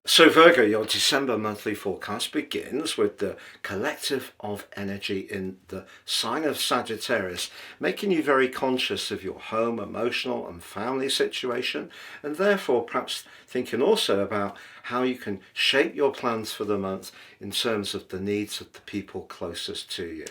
So Virgo, your December monthly forecast begins with the collective of energy in the sign of Sagittarius, making you very conscious of your home, emotional and family situation, and therefore perhaps thinking also about how you can shape your plans for the month in terms of the needs of the people closest to you.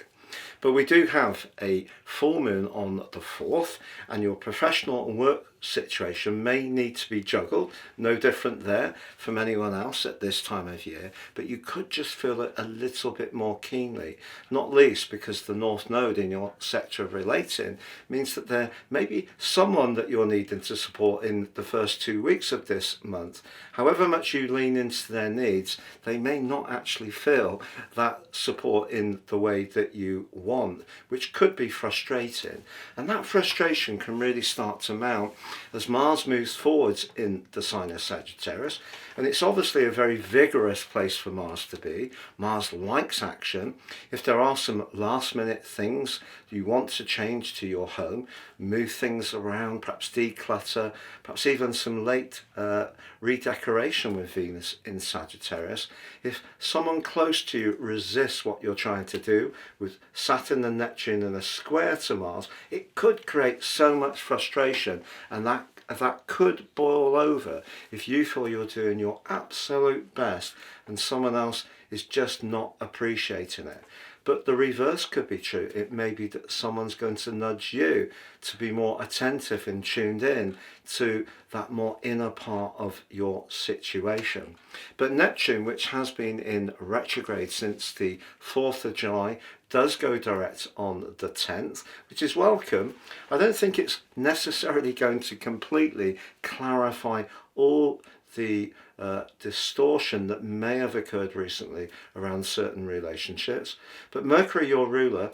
But we do have a full moon on the 4th, and your professional and work situation may need to be juggled. No different there from anyone else at this time of year, but you could just feel it a little bit more keenly, not least because the North Node in your sector of relating means that there may be someone that you're needing to support in the first 2 weeks of this month. However much you lean into their needs, they may not actually feel that support in the way that you want, which could be frustrating. And that frustration can really start to mount as Mars moves forwards in the sign of Sagittarius. And it's obviously a very vigorous place for Mars to be. Mars likes action. If there are some last minute things you want to change to your home, move things around, perhaps declutter, perhaps even some late redecoration with Venus in Sagittarius. If someone close to you resists what you're trying to do, with Saturn and Neptune in a square to Mars, it could create so much frustration, and that could boil over if you feel you're doing your absolute best and someone else is just not appreciating it. But the reverse could be true. It may be that someone's going to nudge you to be more attentive and tuned in to that more inner part of your situation. But Neptune, which has been in retrograde since the 4th of July, does go direct on the 10th, which is welcome. I don't think it's necessarily going to completely clarify all the distortion that may have occurred recently around certain relationships. But Mercury, your ruler,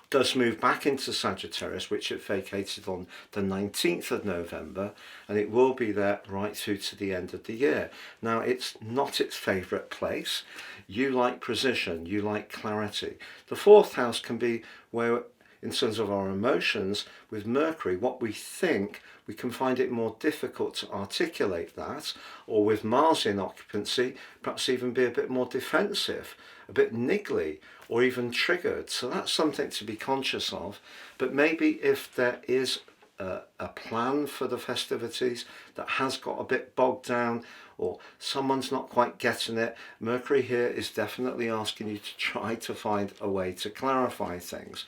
does move back into Sagittarius, which it vacated on the 19th of November, and it will be there right through to the end of the year. Now, it's not its favourite place. You like precision, you like clarity. The 4th house can be where, in terms of our emotions, with Mercury, what we think, we can find it more difficult to articulate that, or with Mars in occupancy, perhaps even be a bit more defensive, a bit niggly, or even triggered. So that's something to be conscious of. But maybe if there is a plan for the festivities that has got a bit bogged down, or someone's not quite getting it, Mercury here is definitely asking you to try to find a way to clarify things.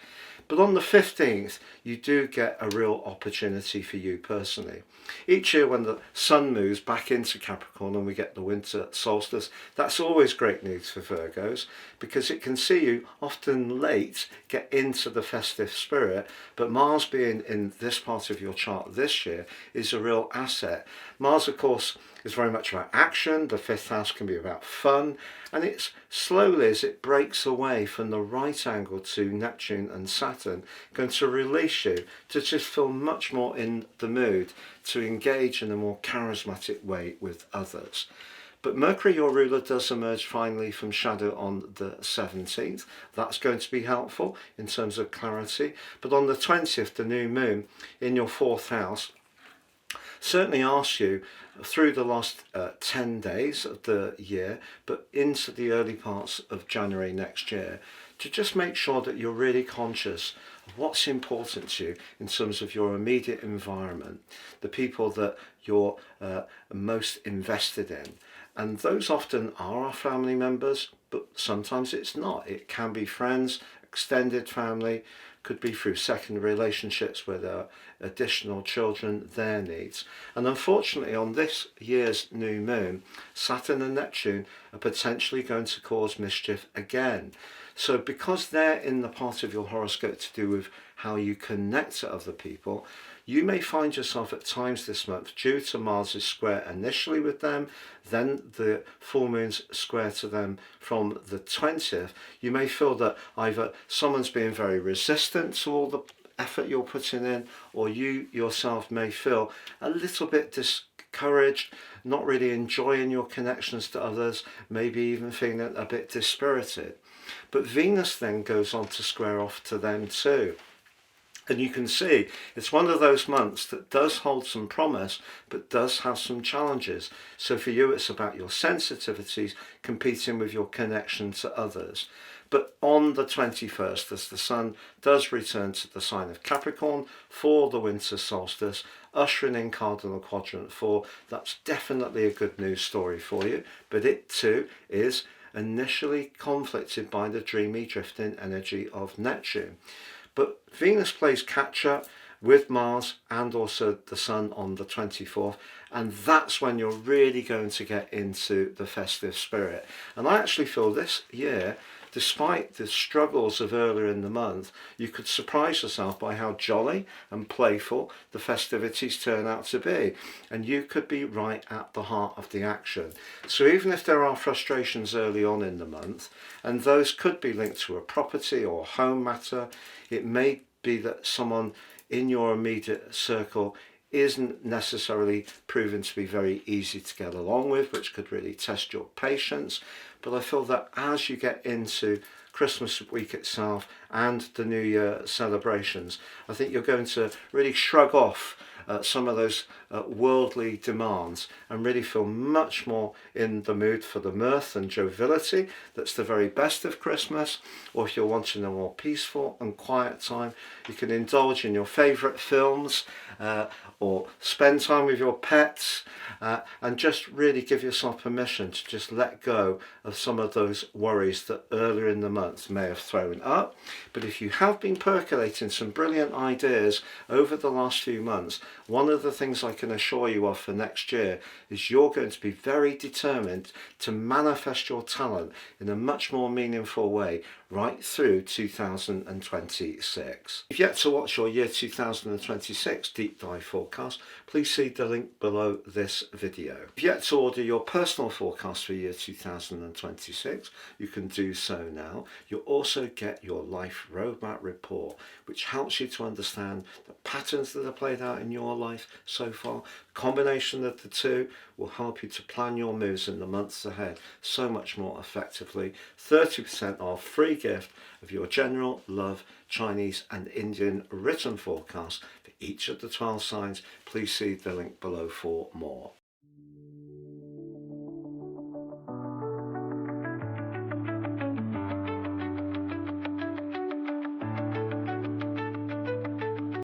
But on the 15th, you do get a real opportunity for you personally. Each year when the sun moves back into Capricorn and we get the winter solstice, that's always great news for Virgos, because it can see you often late get into the festive spirit. But Mars being in this part of your chart this year is a real asset. Mars, of course, is very much about action. The 5th house can be about fun, and it's slowly, as it breaks away from the right angle to Neptune and Saturn, going to release you to just feel much more in the mood to engage in a more charismatic way with others. But Mercury, your ruler, does emerge finally from shadow on the 17th. That's going to be helpful in terms of clarity. But on the 20th, the new moon in your 4th house certainly asks you through the last 10 days of the year, but into the early parts of January next year, to just make sure that you're really conscious of what's important to you in terms of your immediate environment, the people that you're most invested in. And those often are our family members, but sometimes it's not. It can be friends, extended family, could be through second relationships where there are additional children, their needs. And unfortunately, on this year's new moon, Saturn and Neptune are potentially going to cause mischief again. So because they're in the part of your horoscope to do with how you connect to other people, you may find yourself at times this month, due to Mars' square initially with them, then the full moon's square to them from the 20th, you may feel that either someone's being very resistant to all the effort you're putting in, or you yourself may feel a little bit discouraged, not really enjoying your connections to others, maybe even feeling a bit dispirited. But Venus then goes on to square off to them too. And you can see it's one of those months that does hold some promise, but does have some challenges. So for you, it's about your sensitivities competing with your connection to others. But on the 21st, as the sun does return to the sign of Capricorn for the winter solstice, ushering in cardinal quadrant 4, that's definitely a good news story for you. But it too is initially conflicted by the dreamy drifting energy of Neptune. But Venus plays catch up with Mars and also the Sun on the 24th, and that's when you're really going to get into the festive spirit. And I actually feel this year, despite the struggles of earlier in the month, you could surprise yourself by how jolly and playful the festivities turn out to be, and you could be right at the heart of the action. So even if there are frustrations early on in the month, and those could be linked to a property or home matter, it may be that someone in your immediate circle isn't necessarily proven to be very easy to get along with, which could really test your patience. But I feel that as you get into Christmas week itself and the New Year celebrations, I think you're going to really shrug off some of those worldly demands and really feel much more in the mood for the mirth and joviality that's the very best of Christmas. Or if you're wanting a more peaceful and quiet time, you can indulge in your favourite films or spend time with your pets and just really give yourself permission to just let go of some of those worries that earlier in the month may have thrown up. But if you have been percolating some brilliant ideas over the last few months, one of the things I can assure you of for next year is you're going to be very determined to manifest your talent in a much more meaningful way right through 2026. If you've yet to watch your year 2026 deep dive forecast, please see the link below this video. If you've yet to order your personal forecast for year 2026, you can do so now. You'll also get your life roadmap report, which helps you to understand the patterns that are played out in your life so far. The combination of the two will help you to plan your moves in the months ahead so much more effectively. 30% off, free gift of your general love, Chinese and Indian written forecast for each of the 12 signs. Please see the link below for more.